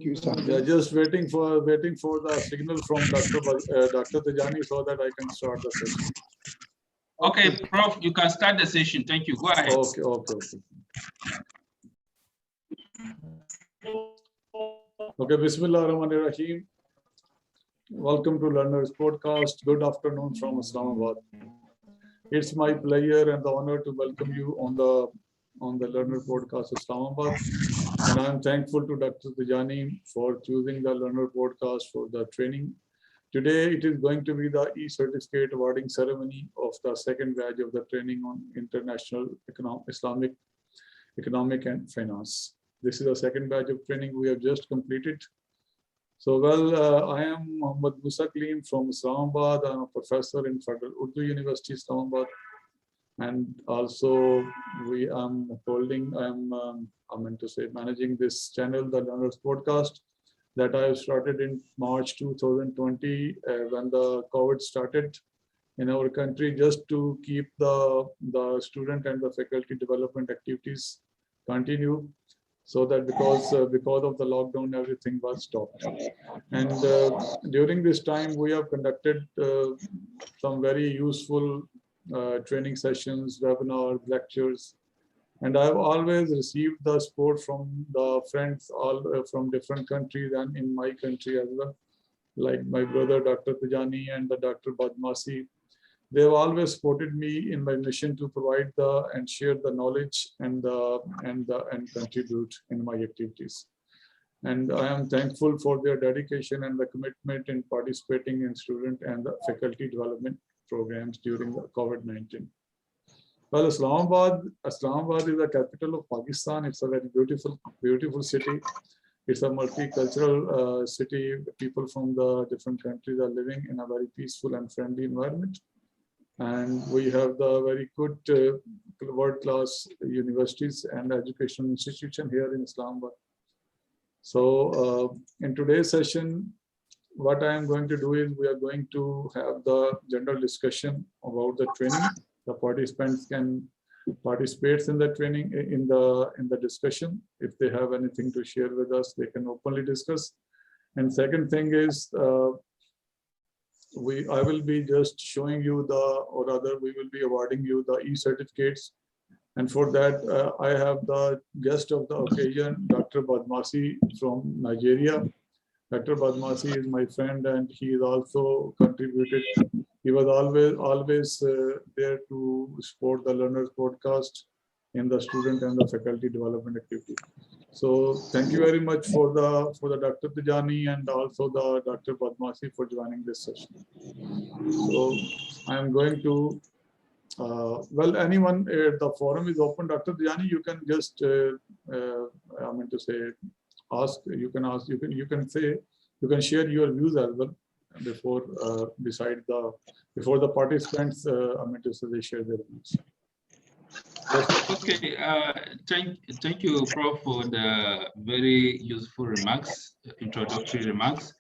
you, sir. Yeah, just waiting for the signal from Dr. Tijjani so that I can start the session. Okay, Prof, you can start the session. Thank you. Go ahead. Okay. Okay, Bismillahirrahmanirrahim. Welcome to Learner's Podcast. Good afternoon from Islamabad. It's my pleasure and the honor to welcome you on the Learner Podcast Islamabad. And I'm thankful to Dr. Tijjani for choosing the Learner Podcast for the training. Today, it is going to be the eCertificate awarding ceremony of the second batch of the training on International Islamic Economics and Finance. This is the second batch of training we have just completed. So, I am Muhammad Musa Kaleem from Islamabad. I'm a professor in Federal Urdu University, Islamabad. And also, I'm managing this channel, the Learner's Podcast, that I started in March 2020 when the COVID started in our country, just to keep the student and the faculty development activities continue, so that because of the lockdown, everything was stopped. And during this time, we have conducted some very useful training sessions, webinars, lectures. And I've always received the support from the friends all from different countries and in my country as well, like my brother, Dr. Tijjani and the Dr. Badmasi. They've always supported me in my mission to provide and share the knowledge and contribute in my activities. And I am thankful for their dedication and the commitment in participating in student and the faculty development programs during the COVID-19. Well, Islamabad is the capital of Pakistan. It's a very beautiful city. It's a multicultural city. People from the different countries are living in a very peaceful and friendly environment. And we have the very good world-class universities and educational institution here in Islamabad. So in today's session, what I am going to do is we are going to have the general discussion about the training. The participants can participate in the training, in the discussion. If they have anything to share with us, they can openly discuss. And second thing is, I will be just showing you we will be awarding you the e-certificates. And for that, I have the guest of the occasion, Dr. Badmasi from Nigeria. Dr. Badmasi is my friend, and he is also contributed. He was always there to support the Learner's Podcast in the student and the faculty development activity. So thank you very much for the Dr. Tijjani and also the Dr. Badmasi for joining this session. So I am going to anyone, the forum is open. Dr. Tijjani, you can just ask. You can share your views as well before the participants they share their views. Okay, thank you, Prof, for the very useful remarks, introductory remarks.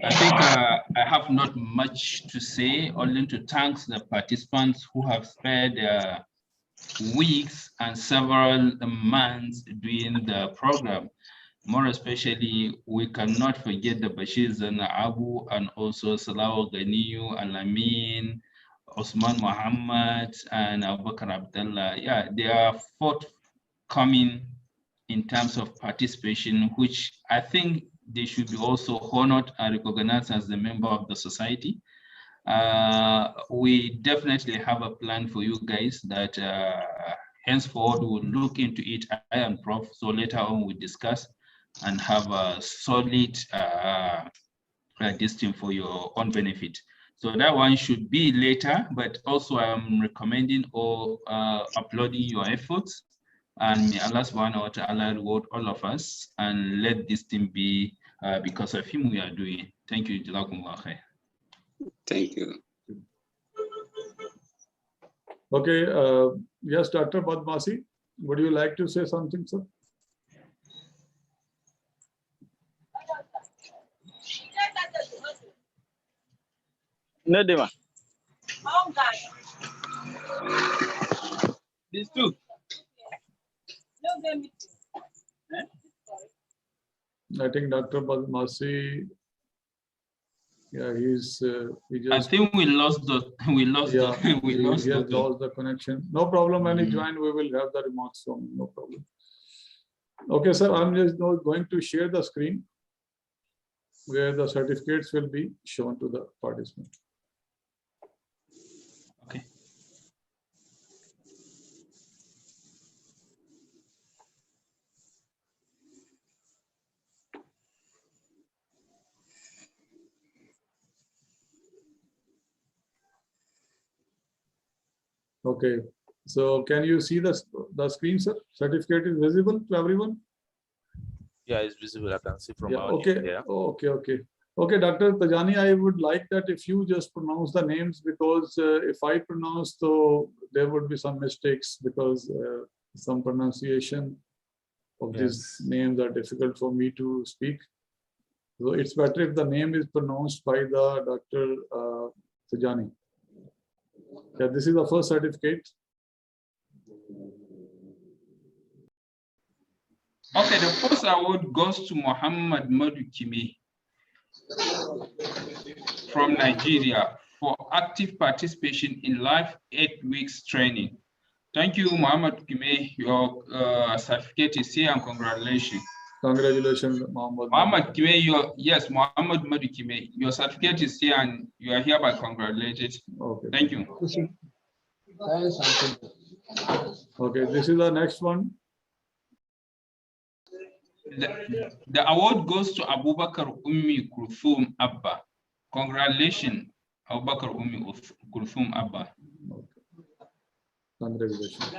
I think I have not much to say, only to thank the participants who have spared weeks and several months doing the program. More especially, we cannot forget the Bashir Zana Abu and also Salah Ganiyu, Alamin, Osman Muhammad, and Abubakar Abdullah. Yeah, they are forthcoming in terms of participation, which I think they should be also honored and recognized as a member of the society. We definitely have a plan for you guys that henceforward we'll look into it. I am Prof, so later on we discuss and have a solid this for your own benefit. So that one should be later, but also I'm recommending or uploading your efforts, and may Allah subhanahu wa ta'ala reward all of us and let this thing be because of him we are doing. Thank you. Thank you. Okay, yes, Dr. Badmasi, would you like to say something, sir? No, Dima. These two. I think Dr. Badmasi, yeah, he just. I think we lost the we lost yeah, the we he lost has the lost the connection. No problem. When he join, we will have the remarks from him. No problem. Okay, sir. I'm just now going to share the screen where the certificates will be shown to the participant. Okay. Okay. So can you see the screen, sir? Certificate is visible to everyone? Yeah, it's visible. I can see from Yeah. our Okay. end, yeah. Okay. Okay. Okay, Dr. Tijjani, I would like that if you just pronounce the names, because if I pronounce, so there would be some mistakes, because some pronunciation of these names are difficult for me to speak. So it's better if the name is pronounced by the Dr. Tijjani. Yeah, this is the first certificate. Okay, the first award goes to Muhammad Madukime from Nigeria for active participation in live 8 weeks training. Thank you, Muhammad Kime. Your certificate is here, and congratulations. Congratulations, Muhammad. Muhammad Kime, Muhammad Madukime, your certificate is here, and you are hereby congratulated. Okay. Thank you. Okay, this is the next one. The award goes to Abubakar Ummi Kulthum Abba. Congratulations, Abubakar Ummi Kulthum Abba. Okay. Congratulations.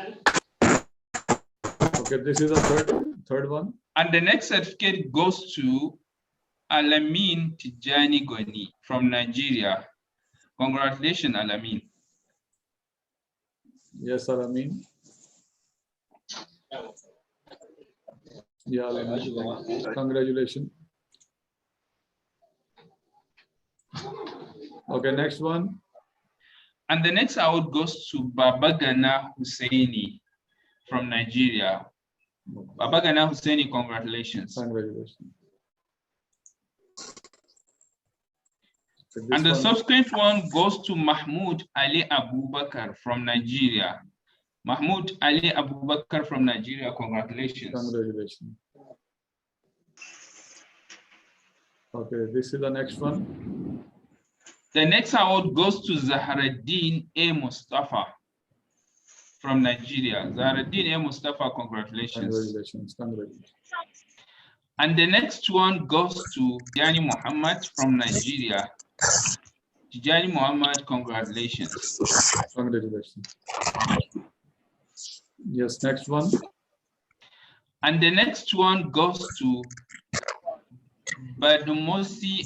Okay, this is the third one. And the next certificate goes to Alamin Tijjani Goni from Nigeria. Congratulations, Alamin. Yes, Alamin. Yeah, Alamin. Congratulations. Okay, next one. And the next award goes to Babagana Husseini from Nigeria. Babagana Husseini, congratulations. Congratulations. And the subsequent one goes to Mahmoud Ali Abubakar from Nigeria. Mahmoud Ali Abubakar from Nigeria, congratulations. Congratulations. Okay, this is the next one. The next award goes to Zaharaddin A. Mustafa from Nigeria. Zaharaddin A. Mustafa, congratulations. Congratulations. Congratulations. And the next one goes to Tijjani Muhammad from Nigeria. Tijjani Muhammad, congratulations. Congratulations. Yes, next one. And the next one goes to Badmosi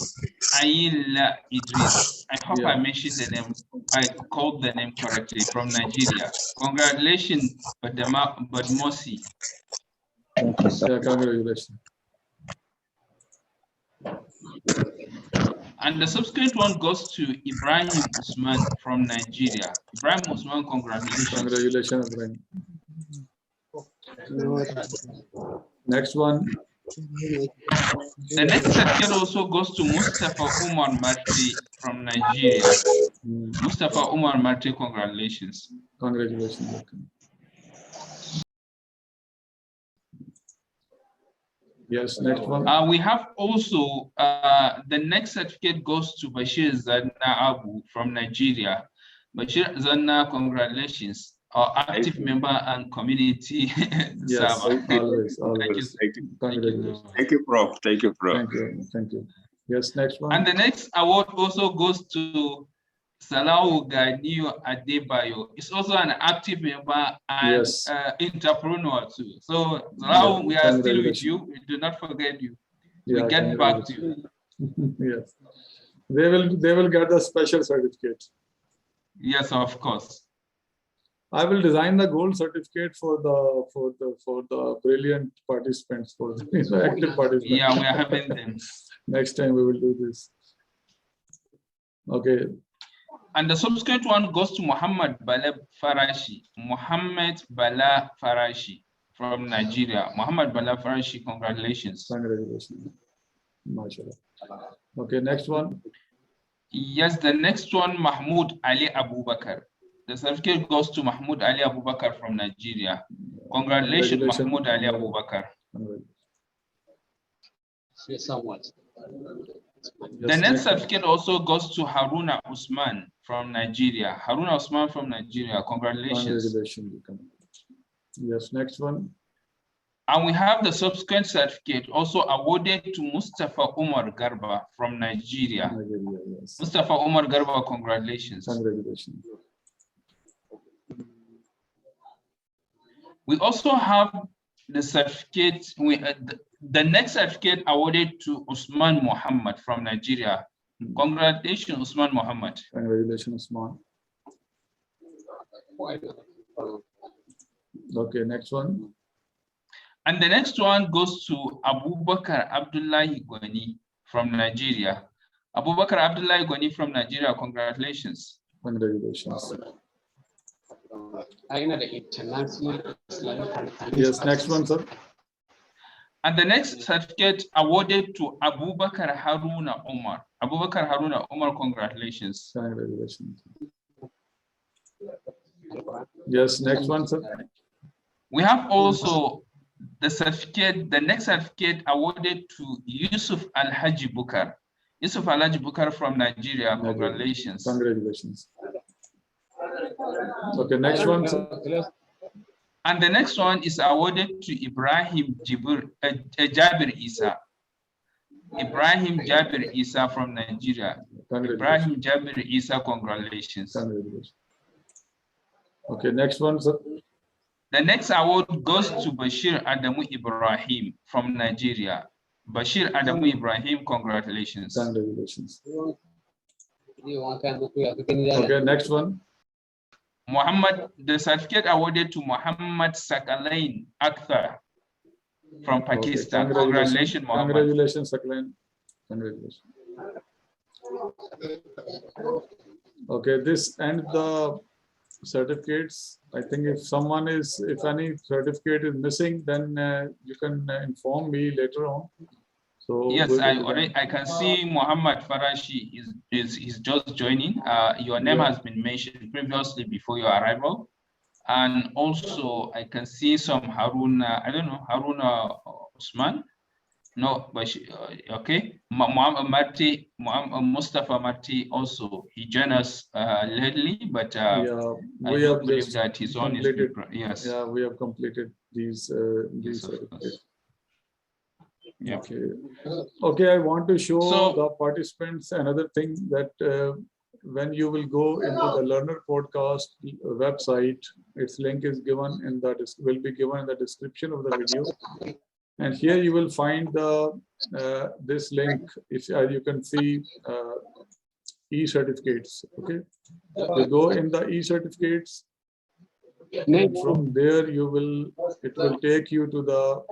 Ayila Idris. I hope I mentioned the name, I called the name correctly, from Nigeria. Congratulations, Badmosi. Yeah, congratulations. And the subsequent one goes to Ibrahim Usman from Nigeria. Ibrahim Usman, congratulations. Congratulations, Ibrahim. Next one. The next certificate also goes to Mustafa Umar Marti from Nigeria. Mustafa Umar Marti, congratulations. Congratulations. Okay. Yes, next one. We have also the next certificate goes to Bashir Zanna Abu from Nigeria. Bashir Zanna, congratulations. Our active member and community server. Always. Thank you. Congratulations. Thank you, Prof. Thank you, Prof. Thank you. Yes, next one. And the next award also goes to Salahu Ganiyo Adebayo. It's also an active member and entrepreneur too. So Salahu, we are still with you. We do not forget you. We get back to you. Yes, they will get the special certificate. Yes, of course. I will design the gold certificate for the brilliant participants, for the active participants. Yeah, we are having them. Next time we will do this. Okay. And the subsequent one goes to Muhammad Bala Farashi. Muhammad Bala Farashi from Nigeria. Muhammad Bala Farashi, congratulations. Congratulations. MashaAllah. Okay, next one. Yes, the next one, Mahmoud Ali Abubakar. The certificate goes to Mahmoud Ali Abubakar from Nigeria. Congratulations, Mahmoud Ali Abubakar. Yes, somewhat. The next certificate also goes to Haruna Usman from Nigeria. Haruna Usman from Nigeria, congratulations. Yes, next one. And we have the subsequent certificate also awarded to Mustafa Umar Garba from Nigeria. Yes. Mustafa Umar Garba, congratulations. Congratulations. We also have the certificate, the next certificate awarded to Usman Muhammad from Nigeria. Congratulations, Usman Muhammad. Congratulations, Usman. Okay, next one. And the next one goes to Abubakar Abdullahi Gwani from Nigeria. Abubakar Abdullahi Gwani from Nigeria, congratulations. Congratulations. I know the International Islamic Finance. Yes, next one, sir. And the next certificate awarded to Abubakar Haruna Omar. Abubakar Haruna Omar, congratulations. Congratulations. Yes, next one, sir. We have also the certificate, the next certificate awarded to Yusuf Al-Haji Bukar. Yusuf Al-Haji Bukar from Nigeria, congratulations. Congratulations. Okay, next one, sir. And the next one is awarded to Ibrahim Jabir Isa. Ibrahim Jabir Isa from Nigeria. Ibrahim Jabir Isa, congratulations. Congratulations. Okay, next one, sir. The next award goes to Bashir Adamu Ibrahim from Nigeria. Bashir Adamu Ibrahim, congratulations. Congratulations. Okay, next one. Muhammad, the certificate awarded to Muhammad Sakalain Akhtar from Pakistan. Okay, congratulations, Muhammad. Congratulations, Sakalain. Congratulations. Okay, this ends the certificates. I think if any certificate is missing, then you can inform me later on. So yes, I can see Muhammad Farashi is just joining. Your name has been mentioned previously before your arrival, and also I can see some Haruna. I don't know, Haruna Usman. No, but okay. Muhammad Marti, Mustafa Marti also, he joined us lately, but we have believe that he's on his yes. Yeah, we have completed these certificates. Yeah. Okay, I want to show the participants another thing that when you will go into the Learner Podcast website, its link is given in the will be given in the description of the video. And here you will find the this link. If you can see eCertificates. Okay, you go in the eCertificates. And from there it will take you to the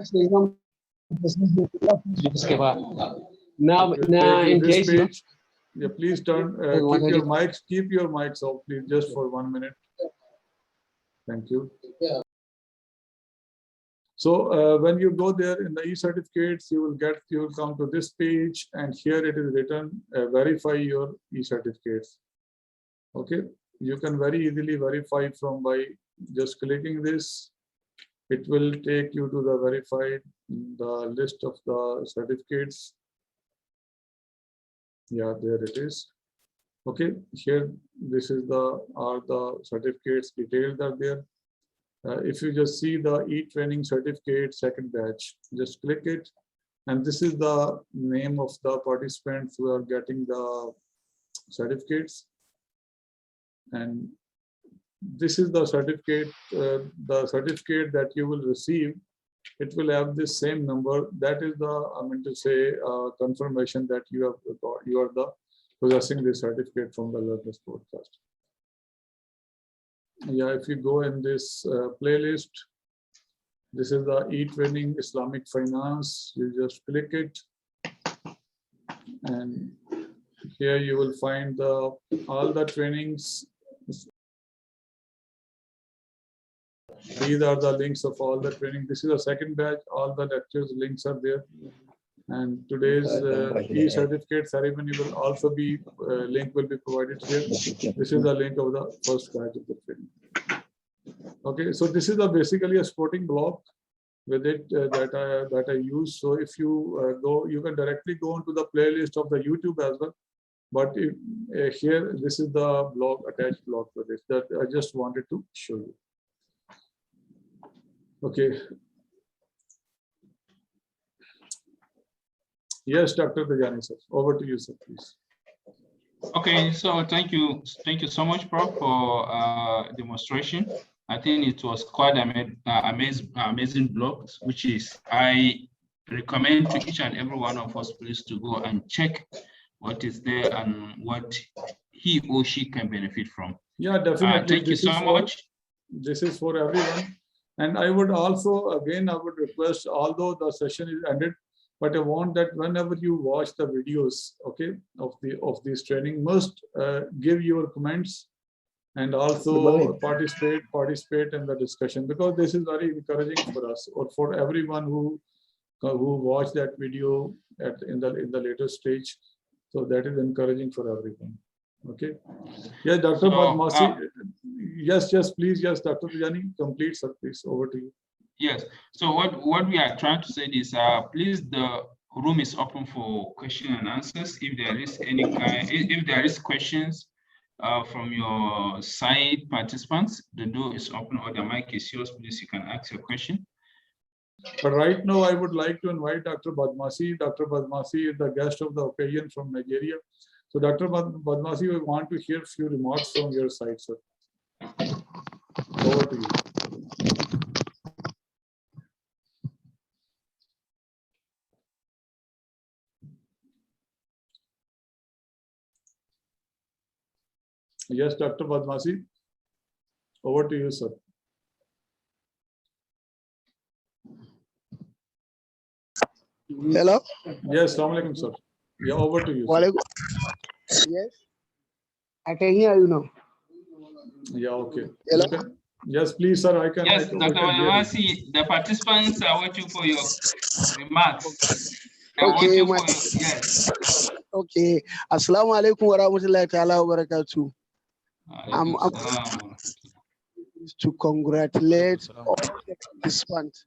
now in this case page. Yeah, please turn keep your mics off, please, just for 1 minute. Thank you. So when you go there in the eCertificates, you will come to this page, and here it is written verify your eCertificates. Okay, you can very easily verify by just clicking this. It will take you to the verified, the list of the certificates. Yeah, there it is. Okay, here this is the certificates details are there. If you just see the e-training certificate second batch, just click it, and this is the name of the participants who are getting the certificates, and this is the certificate that you will receive. It will have this same number. That is the confirmation that you are the possessing this certificate from the Leanerspodcast. Yeah, if you go in this playlist, this is the e-training Islamic Finance. You just click it, and here you will find all the trainings. These are the links of all the training. This is the second batch. All the lectures links are there. And today's e-certificate ceremony will also be, link will be provided here. This is the link of the first batch of the training. Okay, so this is basically a supporting block with it that I use. So if you go, you can directly go into the playlist of the YouTube as well. But if, here, this is the blog, attached blog for this that I just wanted to show you. Okay. Yes, Dr. Tijjani, sir. Over to you, sir, please. Okay, so thank you so much, Prof, for demonstration. I think it was quite amazing blog, which is I recommend to each and every one of us, please, to go and check what is there and what he or she can benefit from. Yeah, definitely. Thank you so much. This is for everyone. And I would also, again, I would request, although the session is ended, but I want that whenever you watch the videos, okay, of this training, must give your comments and also participate in the discussion, because this is very encouraging for us or for everyone who watch that video in the later stage. So that is encouraging for everyone. Okay. Yes, Dr. Badmasi. Yes, please. Yes, Dr. Tijjani, complete, sir, please. Over to you. Yes. So what we are trying to say is, please, the room is open for question and answers. If there is any kind, if there is questions from your side participants, the door is open or the mic is yours. Please, you can ask your question. But right now, I would like to invite Dr. Badmasi. Dr. Badmasi is the guest of the occasion from Nigeria. So, Dr. Badmasi, we want to hear a few remarks from your side, sir. Over to you. Yes, Dr. Badmasi. Over to you, sir. Hello? Yes, Assalamu alaikum, sir. Yeah, over to you. Yes, I can hear you now. Yeah, okay. Hello? Okay. Yes, please, sir. I can. Yes, I can, Dr. Badmasi, the participants are waiting for your remarks. Okay, yes. Okay. Assalamu alaikum wa rahmatullahi ta'ala wa barakatuh. I'm to congratulate all the participants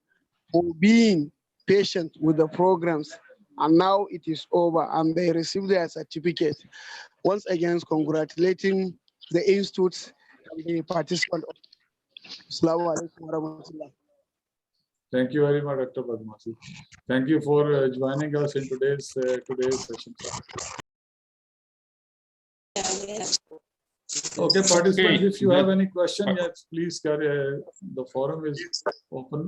for being patient with the programs, and now it is over and they received their certificate. Once again, congratulating the institutes and the participants. Assalamu alaikum wa rahmatullah. Thank you very much, Dr. Badmasi. Thank you for joining us in today's session. Okay, participants, if you have any question, yes, please carry. The forum is open.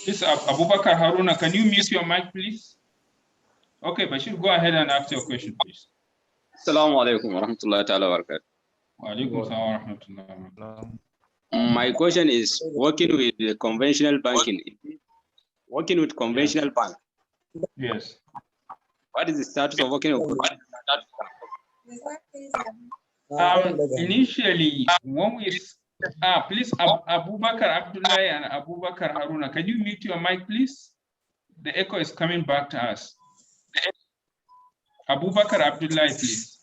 This Abubakar Haruna, can you mute your mic, please? Okay, Bashir, go ahead and ask your question, please. Assalamu alaikum wa rahmatullahi ta'ala wa barakatuh. Wa alaikum salam wa rahmatullahi wa barakatuh. My question is, working with the conventional banking, working with conventional bank. Yes. What is the status of working with initially, when we please, Abubakar Abdullah and Abubakar Haruna, can you mute your mic, please? The echo is coming back to us. Abubakar Abdullah, please.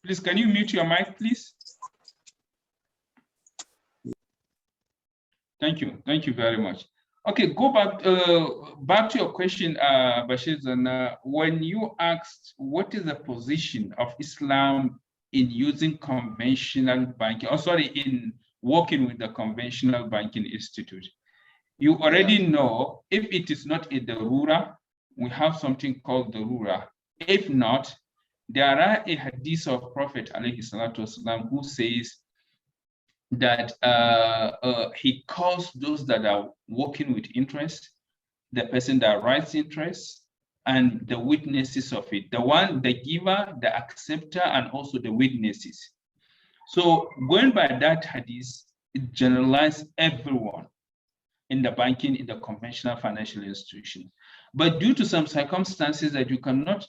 Please, can you mute your mic, please? Thank you very much. Okay, go back to your question, Bashir Zana. When you asked what is the position of Islam in using conventional banking, in working with the conventional banking institute, you already know if it is not a darura, we have something called darura. If not, there are a hadith of Prophet ﷺ who says that he calls those that are working with interest, the person that writes interest, and the witnesses of it. The giver, the acceptor, and also the witnesses. So going by that hadith, it generalized everyone in the banking, in the conventional financial institution. But due to some circumstances that you cannot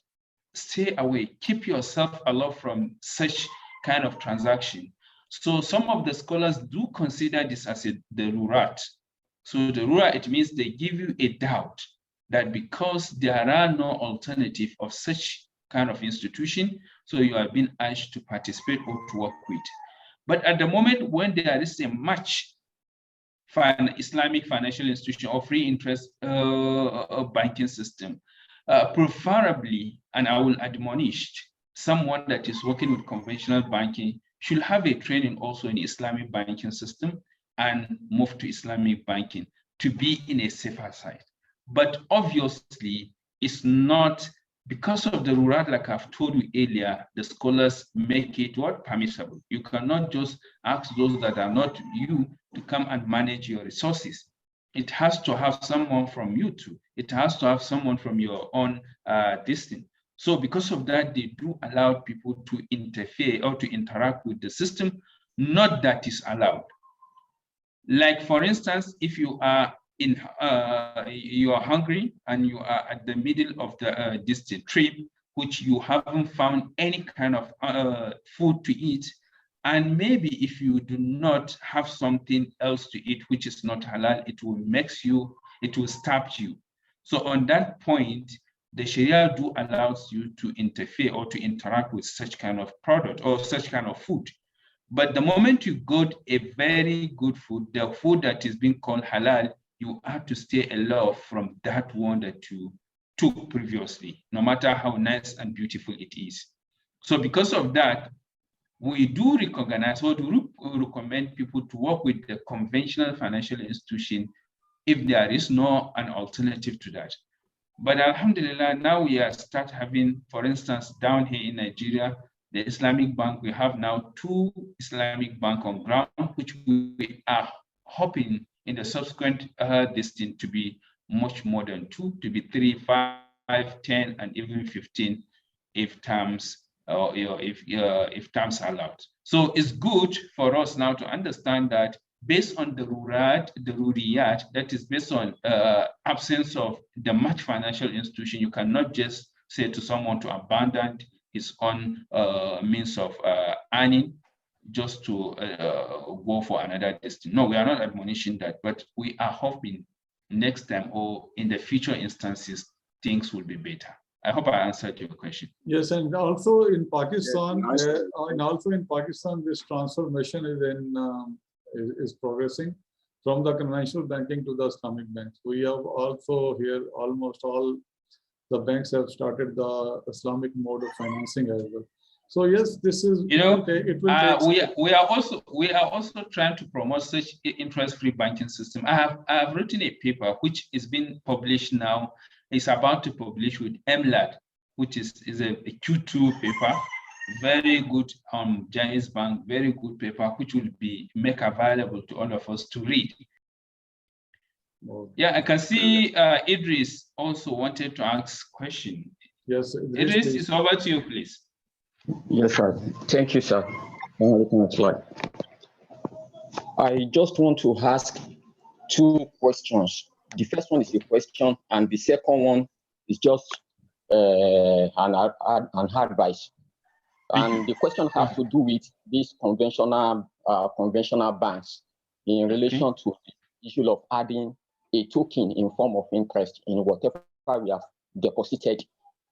stay away, keep yourself aloof from such kind of transaction. So some of the scholars do consider this as the rurat. So the rurat, it means they give you a doubt that because there are no alternative of such kind of institution, so you have been urged to participate or to work with. But at the moment when there is a match for an Islamic financial institution or free interest banking system, preferably, and I will admonish someone that is working with conventional banking should have a training also in Islamic banking system and move to Islamic banking to be in a safer side. But obviously, it's not because of the rurat, like I've told you earlier, the scholars make it what permissible. You cannot just ask those that are not you to come and manage your resources. It has to have someone from you too. It has to have someone from your own distance. So because of that, they do allow people to interfere or to interact with the system, not that is allowed. Like for instance, if you are you are hungry and you are at the middle of the distant trip, which you haven't found any kind of food to eat, and maybe if you do not have something else to eat which is not halal, it will starve you. So on that point, the Sharia do allows you to interfere or to interact with such kind of product or such kind of food. But the moment you got a very good food, the food that is being called halal, you have to stay aloof from that one that you took previously, no matter how nice and beautiful it is. So because of that, we do recognize or do recommend people to work with the conventional financial institution if there is no an alternative to that. But alhamdulillah, now we are start having, for instance, down here in Nigeria, the Islamic Bank, we have now 2 Islamic bank on ground, which we are hoping in the subsequent listing to be much more than 2, to be 3, 5, 10, and even 15 if terms or if terms are allowed. So it's good for us now to understand that based on the ruriyat, that is based on absence of the match financial institution, you cannot just say to someone to abandon his own means of earning just to go for another destiny. No, we are not admonishing that, but we are hoping next time or in the future instances, things will be better. I hope I answered your question. Yes, and also in Pakistan, Yes, this transformation is progressing from the conventional banking to the Islamic banks. We have also here almost all the banks have started the Islamic mode of financing as well. So yes, this is we are also trying to promote such interest-free banking system. I have written a paper which is being published now. It's about to publish with MLAD, which is a Q2 paper, very good on Jaiz Bank, very good paper, which will be made available to all of us to read. Yeah, I can see Idris also wanted to ask question. Yes, Idris, it's over to you, please. Yes, sir. Thank you, sir. I just want to ask 2 questions. The first one is a question, and the second one is just an advice. And the question has to do with these conventional banks in relation to the issue of adding a token in form of interest in whatever we have deposited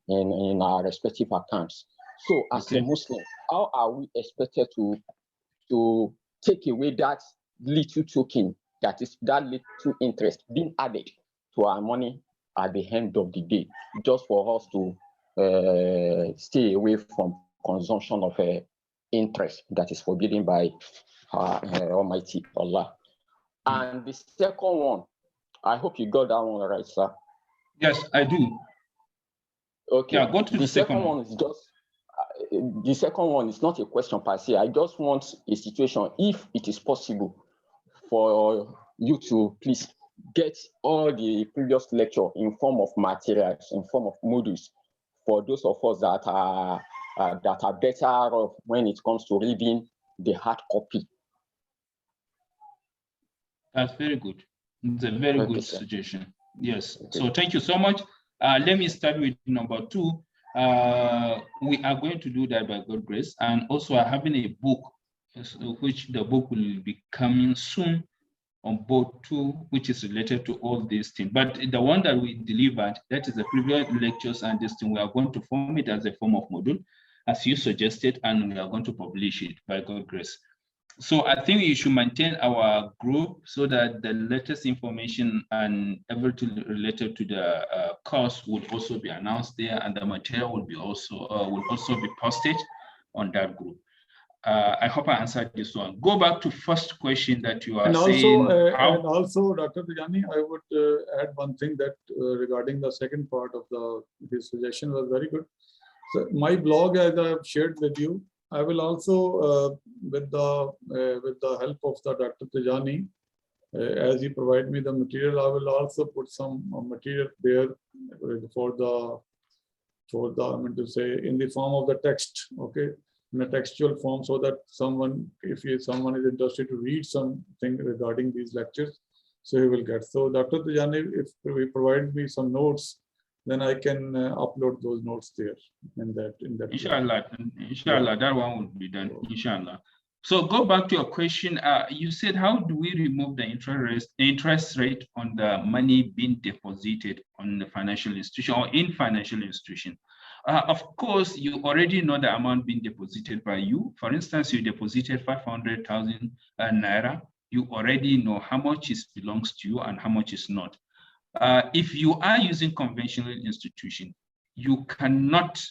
in our respective accounts. So as a Muslim, how are we expected to take away that little token, that is that little interest being added to our money at the end of the day, just for us to stay away from consumption of interest that is forbidden by Almighty Allah? And the second one, I hope you got that one right, sir. Yes, I do. Okay. Yeah, go to the second one. Is just the second one is not a question per se. I just want a situation, if it is possible, for you to please get all the previous lecture in form of materials, in form of modules, for those of us that are better off when it comes to reading the hard copy. That's very good. It's a very good suggestion. Yes. So thank you so much. Let me start with number 2. We are going to do that by God's grace, and also I having a book, which the book will be coming soon on board 2, which is related to all these things. But the one that we delivered, that is the previous lectures and this thing, we are going to form it as a form of module, as you suggested, and we are going to publish it by God's grace. So I think we should maintain our group so that the latest information and everything related to the course would also be announced there, and the material will also be posted on that group. I hope I answered this one. Go back to first question that you are saying. And also, Dr. Tijjani, I would add one thing that regarding the second part of the suggestion was very good. So my blog, as I have shared with you, I will also, with the help of the Dr. Tijjani, as he provide me the material, I will also put some material there for the I mean to say, in the form of the text, okay, in a textual form, so that someone, if someone is interested to read something regarding these lectures, so he will get. So Dr. Tijjani, if we provide me some notes, then I can upload those notes there in that. Inshallah, that one will be done. Inshallah. So go back to your question. You said, how do we remove the interest rate on the money being deposited on the financial institution or in financial institution? Of course, you already know the amount being deposited by you. For instance, you deposited 500,000 naira. You already know how much belongs to you and how much is not. If you are using conventional institution, you cannot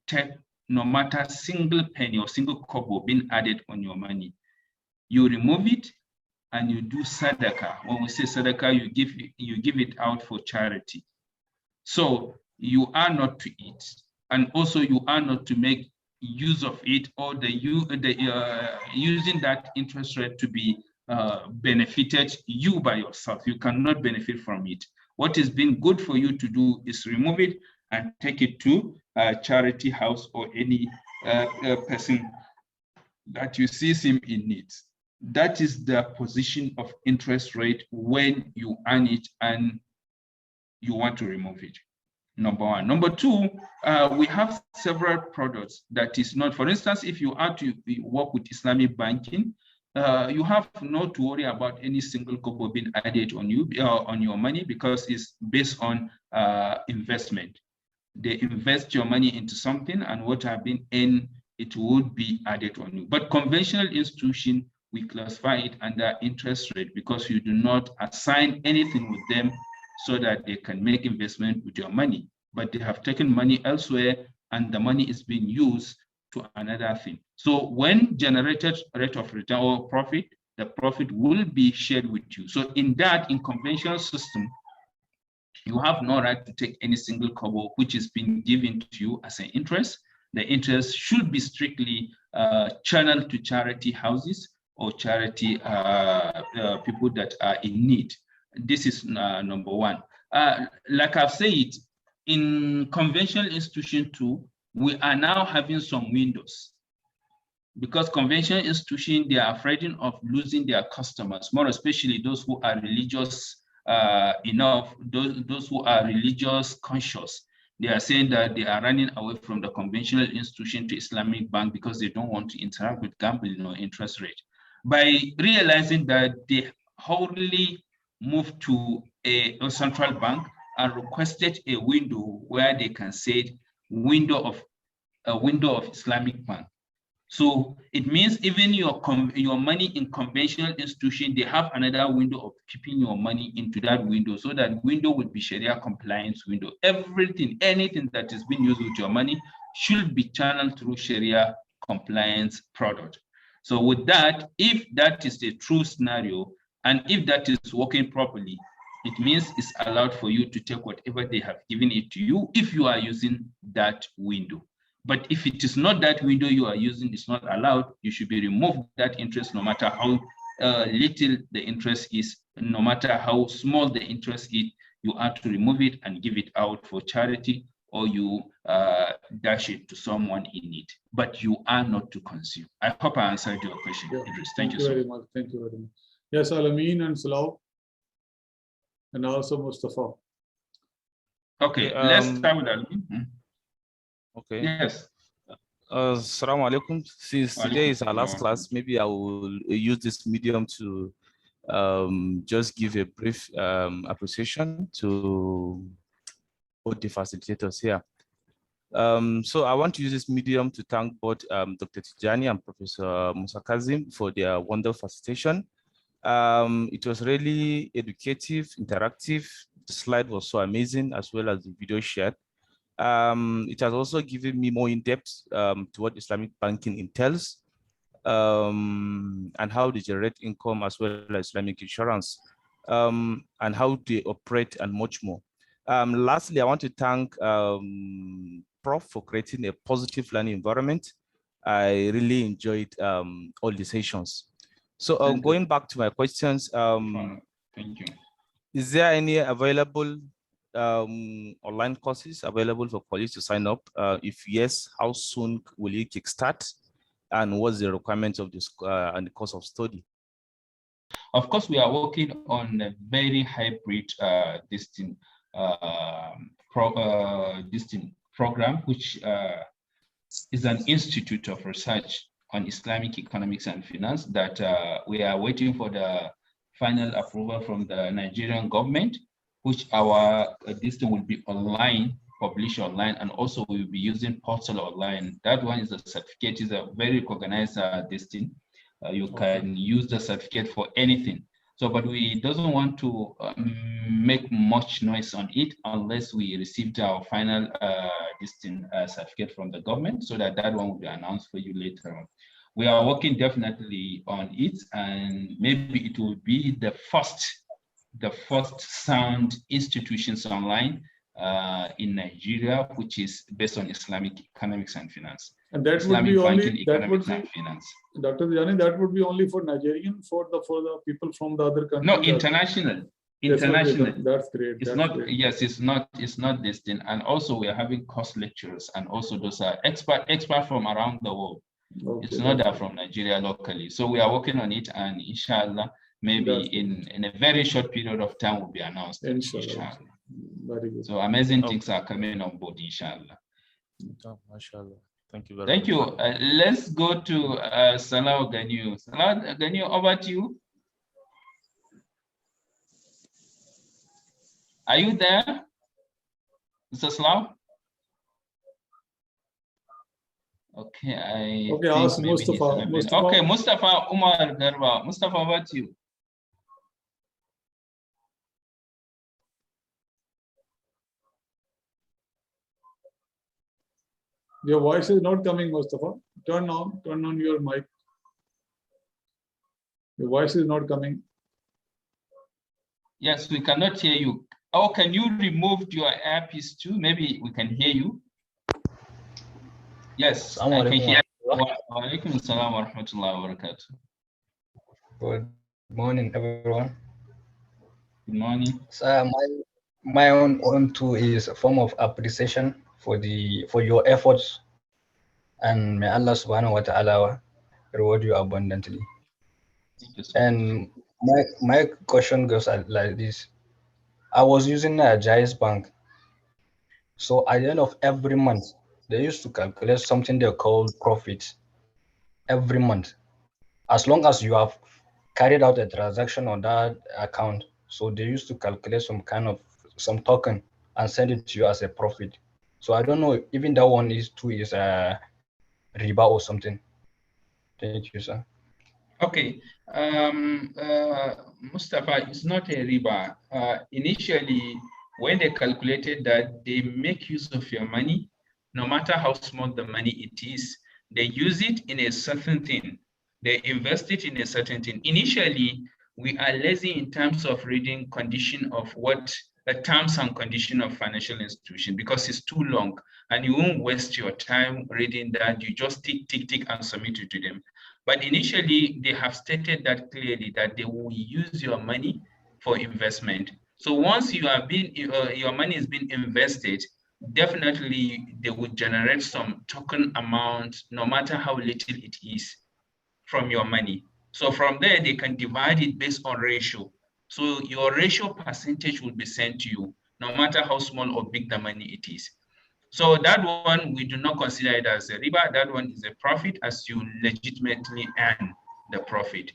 take no matter single penny or single kobo being added on your money. You remove it and you do sadaqah. When we say sadaqah, you give it out for charity. So you are not to eat, and also you are not to make use of it, or using that interest rate to be benefited you by yourself. You cannot benefit from it. What is being good for you to do is remove it and take it to a charity house or any person that you see him in need. That is the position of interest rate when you earn it and you want to remove it. Number one. Number two, we have several products that is not, for instance, if you are to work with Islamic banking, you have not to worry about any single kobo being added on you, on your money, because it's based on investment. They invest your money into something, and what have been earned, it would be added on you. But conventional institution, we classify it under interest rate because you do not assign anything with them so that they can make investment with your money, but they have taken money elsewhere and the money is being used to another thing. So when generated rate of return or profit, the profit will be shared with you. So in conventional system, you have no right to take any single kobo which is being given to you as an interest. The interest should be strictly channeled to charity houses or charity people that are in need. This is number one. Like I've said, in conventional institution too, we are now having some windows, because conventional institution, they are afraid of losing their customers, more especially those who are religious enough, those who are religious conscious. They are saying that they are running away from the conventional institution to Islamic bank because they don't want to interact with gambling or interest rate. By realizing that they wholly moved to a central bank and requested a window where they can say window of Islamic bank. So it means even your money in conventional institution, they have another window of keeping your money into that window, so that window would be Sharia compliance window. Everything, anything that is being used with your money should be channeled through Sharia compliance product. So with that, if that is the true scenario, and if that is working properly, it means it's allowed for you to take whatever they have given it to you if you are using that window. But if it is not that window you are using, it's not allowed. You should be removed that interest, no matter how little the interest is, no matter how small the interest is. You are to remove it and give it out for charity or you dash it to someone in need, but you are not to consume. I hope I answered your question, Idris. Thank you so very much. Thank you very much. Yes, Alameen and Salah, and also Mustafa. Okay, let's start with Alameen. Okay. Yes. Assalamu alaikum. Since today is our last class, maybe I will use this medium to just give a brief appreciation to both the facilitators here. So I want to use this medium to thank both Dr. Tijjani and Professor Musa Kazim for their wonderful facilitation. It was really educative, interactive. The slide was so amazing, as well as the video shared. It has also given me more in-depth to what Islamic banking entails, and how they generate income, as well as Islamic insurance, and how they operate, and much more. Lastly, I want to thank Prof for creating a positive learning environment. I really enjoyed all the sessions. So going back to my questions, thank you. Is there any available online courses available for colleagues to sign up? If yes, how soon will you kickstart? And what's the requirements of this and the course of study? Of course, we are working on a very hybrid program, which is an institute of research on Islamic economics and finance that we are waiting for the final approval from the Nigerian government, which our will be online, published online, and also we will be using portal online. That one is a certificate, is a very recognized you can use the certificate for anything. So, but we doesn't want to make much noise on it unless we received our final certificate from the government, so that one will be announced for you later on. We are working definitely on it, and maybe it will be the first sound institutions online in Nigeria, which is based on Islamic economics and finance. And that Islamic would be banking, only, that would and be, finance. Dr. Tijjani, that would be only for Nigerian, for the people from the other countries. No, international. International. That's great. It's that's not. great. Yes, it's not this thing. And also we are having course lecturers, and also those are expert from around the world. Okay, it's not that from Nigeria locally. So we are working on it, and inshallah, maybe in a very short period of time will be announced. Inshallah. Very good. So amazing things are coming on board, inshallah. Oh, mashallah. Thank you very much. Thank you. Let's go to Salah Ganyu. Salah Ganyu, over to you. Are you there, Mr. Salah? Okay, okay, ask Mustafa. Okay, Mustafa Umar Garba. Mustafa, over to you. Your voice is not coming, Mustafa. Turn on your mic. Your voice is not coming. Yes, we cannot hear you. Oh, can you remove your earpiece too? Maybe we can hear you. Yes, I can hear you. Wa alaikum assalam wa rahmatullahi wa barakatuh. Good morning, everyone. Good morning. So my own too is a form of appreciation for your efforts, and may Allah subhanahu wa ta'ala reward you abundantly. And my question goes like this. I was using a Jais Bank. So at the end of every month, they used to calculate something they call profits every month. As long as you have carried out a transaction on that account, so they used to calculate some token and send it to you as a profit. So I don't know, even that one is a riba or something. Thank you, sir. Okay, Mustafa, it's not a riba. Initially, when they calculated that, they make use of your money, no matter how small the money it is. They use it in a certain thing. They invest it in a certain thing. Initially, we are lazy in terms of reading condition of what the terms and condition of financial institution, because it's too long and you won't waste your time reading that. You just tick and submit it to them. But initially, they have stated that clearly, that they will use your money for investment. So once you have been, your money has been invested, definitely they would generate some token amount, no matter how little it is, from your money. So from there, they can divide it based on ratio. So your ratio percentage will be sent to you, no matter how small or big the money it is. So that one, we do not consider it as a riba. That one is a profit as you legitimately earn the profit.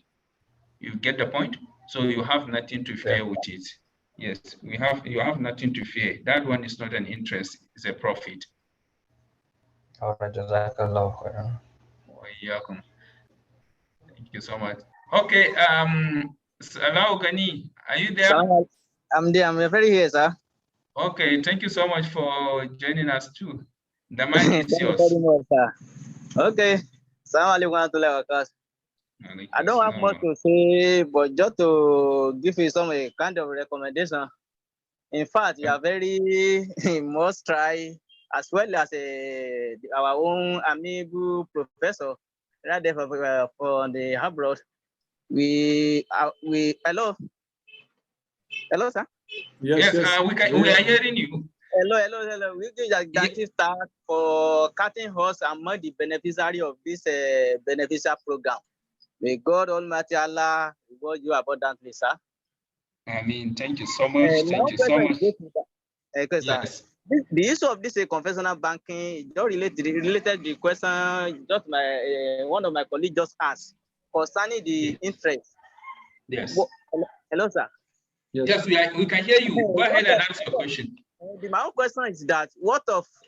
You get the point? So you have nothing to fear with it. Yes, you have nothing to fear. That one is not an interest, it's a profit. All right, Jazakallah khairan. Thank you so much. Okay, Salah Gani, are you there? I'm there, I'm very here, sir. Okay, thank you so much for joining us too. The mic is yours. Very much, sir. Okay. I don't have much to say, but just to give you some kind of recommendation. In fact, you are very must try, as well as our own amiable professor right there for the abroad. We hello, sir. Yes, we are hearing you. Hello. We just start for cutting horse among the beneficiary of this beneficial program. May God Almighty Allah reward you abundantly, sir. I mean, thank you so much. Thank you so much. Yes. The issue of this conventional banking just related to the question just one of my colleagues just asked concerning the interest. Yes. Hello, sir. Yes, we can hear you. Go ahead and ask your question. My own question is that what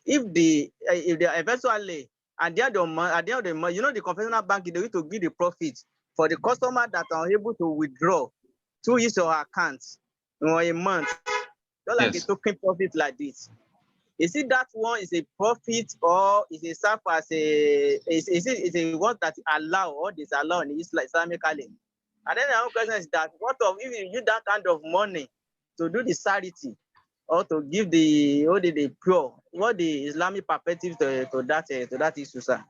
if they eventually at the end of the month, you know, the conventional banking, they need to give the profit for the customer that are able to withdraw to his or her account for a month, just like a token profit like this. Is it that one is a profit, or is it serve as is it one that allow or disallow in Islamically? And then the other question is that what if you use that kind of money to do the charity or to give the poor, what the Islamic perspective to that issue, sir?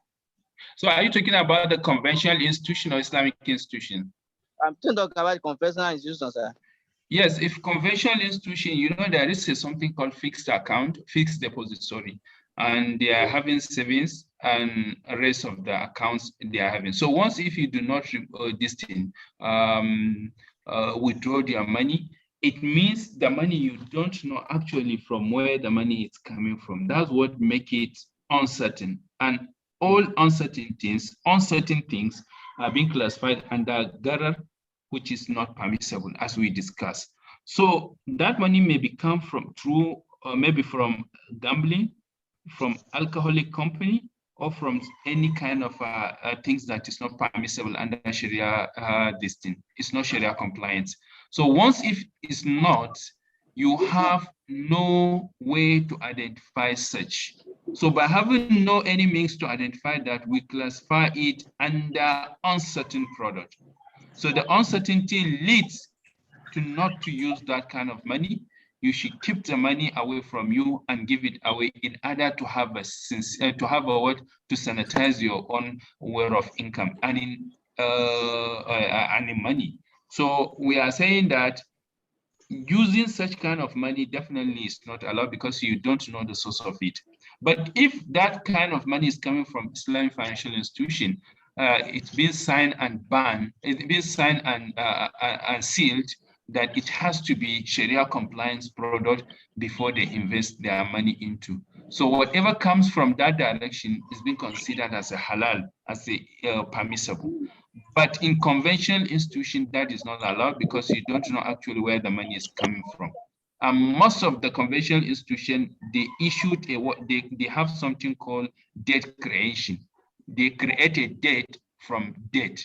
So are you talking about the conventional institution or Islamic institution? I'm talking about conventional institution, sir. Yes, if conventional institution, you know, there is something called fixed depository, and they are having savings and rest of the accounts they are having. So once if you do not withdraw their money, it means the money you don't know actually from where the money is coming from. That's what makes it uncertain. And all uncertain things are being classified under Garar, which is not permissible, as we discussed. So that money may come from maybe from gambling, from alcoholic company, or from any kind of things that is not permissible under Sharia it's not Sharia compliance. So once if it's not, you have no way to identify such. So by having no any means to identify that, we classify it under uncertain product. So the uncertainty leads to not to use that kind of money. You should keep the money away from you and give it away in order to have to sanitize your own way of income and in money. So we are saying that using such kind of money definitely is not allowed because you don't know the source of it. But if that kind of money is coming from Islamic financial institution, it's been signed and banned, it's been signed and sealed that it has to be Sharia compliance product before they invest their money into. So whatever comes from that direction is being considered as a halal, as a permissible. But in conventional institution, that is not allowed because you don't know actually where the money is coming from. And most of the conventional institution, they issued they have something called debt creation. They create a debt from debt.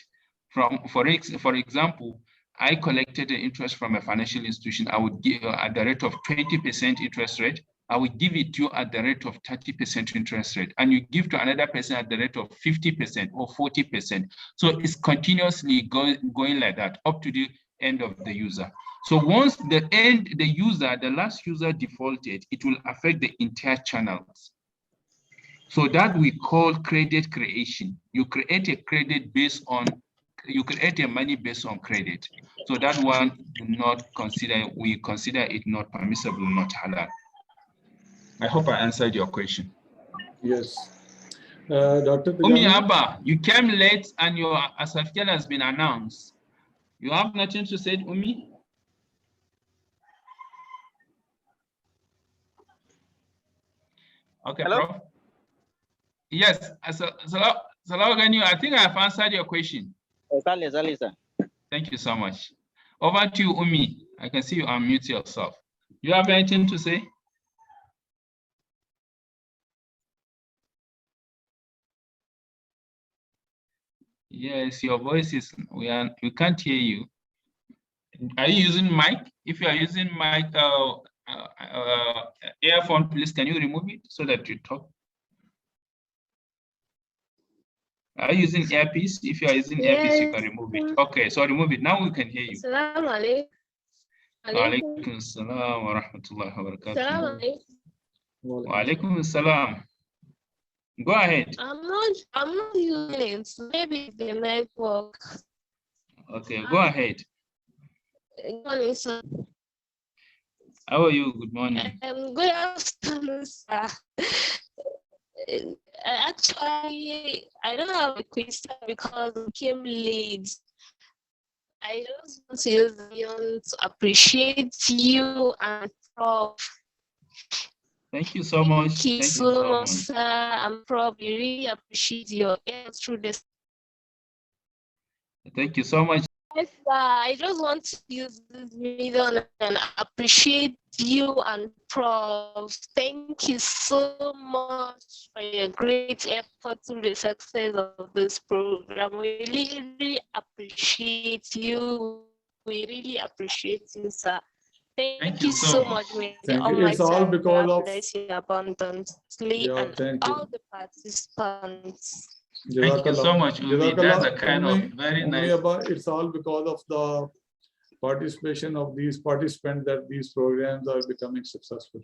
For example, I collected an interest from a financial institution. I would give at the rate of 20% interest rate. I would give it to you at the rate of 30% interest rate. And you give to another person at the rate of 50% or 40%. So it's continuously going like that up to the end of the user. So once the last user defaulted, it will affect the entire channels. So that we call credit creation. You create a credit you create a money based on credit. So that one we consider it not permissible, not halal. I hope I answered your question. Yes. Dr. Umi Tijjani? Abba, you came late and your certificate has been announced. You have nothing to say, Umi? Okay, Hello? Prof. Yes, I think I have answered your question. Exactly, sir. Thank you so much. Over to you, Umi. I can see you unmute yourself. Do you have anything to say? Yes, your voice is, we can't hear you. Are you using mic? If you are using mic, earphone, please, can you remove it so that you talk? Are you using earpiece? If you are using earpiece, you can remove it. Okay, so remove it. Now we can hear you. Assalamu alaikum. Alaikum assalam wa rahmatullahi wa barakatuh. Assalamu alaikum. Wa alaikum assalam. Go ahead. I'm not using it. Maybe the network. Okay, go ahead. Good morning, sir. How are you? Good morning. Good afternoon, sir. Actually, I don't have a question because I came late. I just want to use the medium to appreciate you and Prof. Thank you so much. Thank you so much, sir. And Prof, we really appreciate your efforts through this. Thank you so much. Yes, sir. I just want to use this medium and appreciate you and Prof. Thank you so much for your great effort to the success of this program. We really appreciate you. We really appreciate you, sir. Thank you so much. Thank you. It's all because of bless you abundantly and all the participants. Thank you so much, Umi. That's a kind of very nice. It's all because of the participation of these participants that these programs are becoming successful.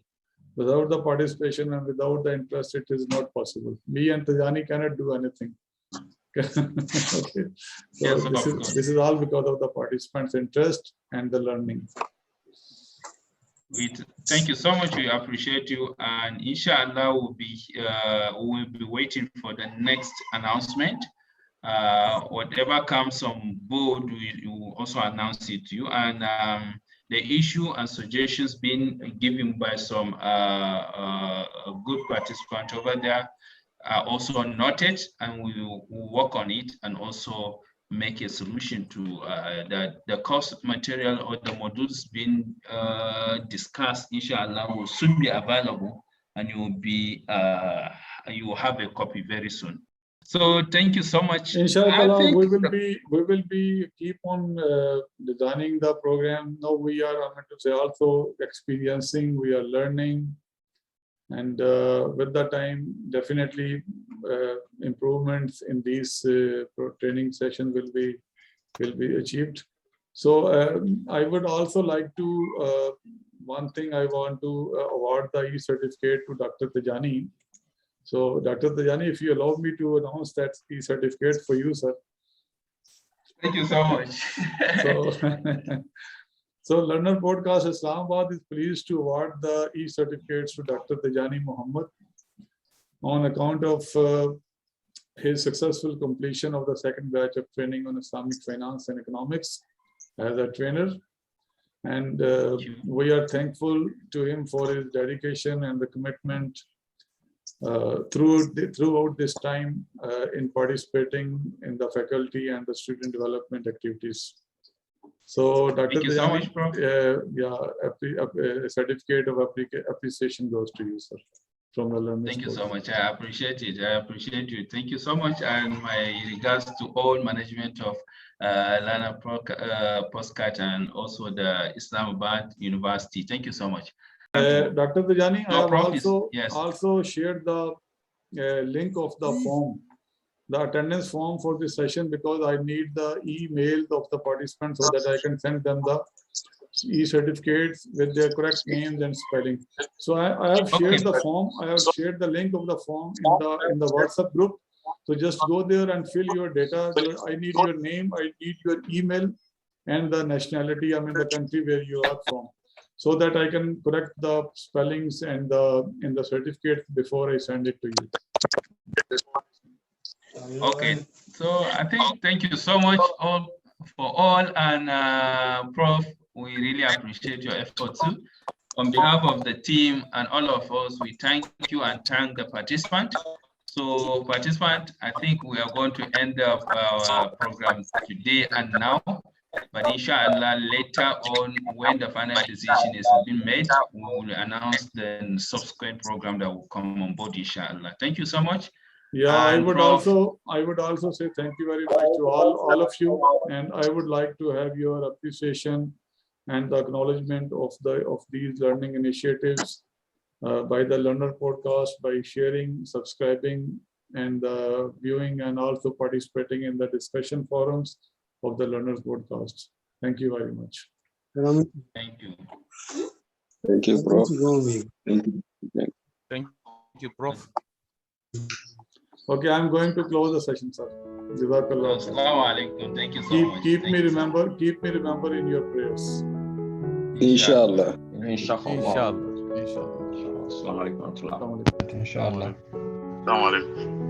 Without the participation and without the interest, it is not possible. Me and Tijjani cannot do anything. Okay. So Yes, this is all because of the participants' interest and the learning. Thank you so much. We appreciate you, and inshallah we'll be waiting for the next announcement. Whatever comes on board, we will also announce it to you. And the issue and suggestions being given by some good participants over there are also noted, and we will work on it and also make a solution to the course material or the modules being discussed. Inshallah will soon be available, and you will be you will have a copy very soon. So thank you so much. Inshallah, we will be keep on designing the program. Now we are, I'm going to say, also experiencing. We are learning, and with the time, definitely improvements in these training sessions will be achieved. So I would also like to one thing I want to award the eCertificate to Dr. Tijjani. So, Dr. Tijjani, if you allow me to announce that eCertificate for you, sir. Thank you so much. So Leanerspodcast Islamabad is pleased to award the eCertificates to Dr. Tijjani Muhammad on account of his successful completion of the second batch of training on Islamic finance and economics as a trainer. And we are thankful to him for his dedication and the commitment throughout this time in participating in the faculty and the student development activities. So, Dr. Tijjani, a certificate of appreciation goes to you, sir. From the learners. Thank you so much. I appreciate it. I appreciate you. Thank you so much. And my regards to all management of Leanerspodcast and also the Islamabad University. Thank you so much. Dr. Tijjani, I have also shared the link of the form, the attendance form for this session, because I need the email of the participants so that I can send them the e-certificates with their correct names and spelling. So I have shared the form. I have shared the link of the form in the WhatsApp group. So just go there and fill your data. I need your name, I need your email, and the nationality, I mean the country where you are from. so that I can correct the spellings and in the certificate before I send it to you. Okay, so I think thank you so much and Prof, we really appreciate your effort too. On behalf of the team and all of us, we thank you and thank the participant. So participant, I think we are going to end up our program today and now, but inshallah later on when the final decision is being made, we will announce the subsequent program that will come on board inshallah. Thank you so much. Yeah, and I would also say thank you very much to all of you, and I would like to have your appreciation and the acknowledgement of these learning initiatives by the Learner Podcast, by sharing, subscribing, and viewing, and also participating in the discussion forums of the Learners Podcast. Thank you very much. Thank you. Thank you, Prof. Thank you, Prof. Okay, I'm going to close the session, sir. Jazakallah. Assalamu alaikum. Thank you so much. Keep me remember in your prayers. Inshallah. Inshallah. Assalamu alaikum. Inshallah. Assalamu alaikum.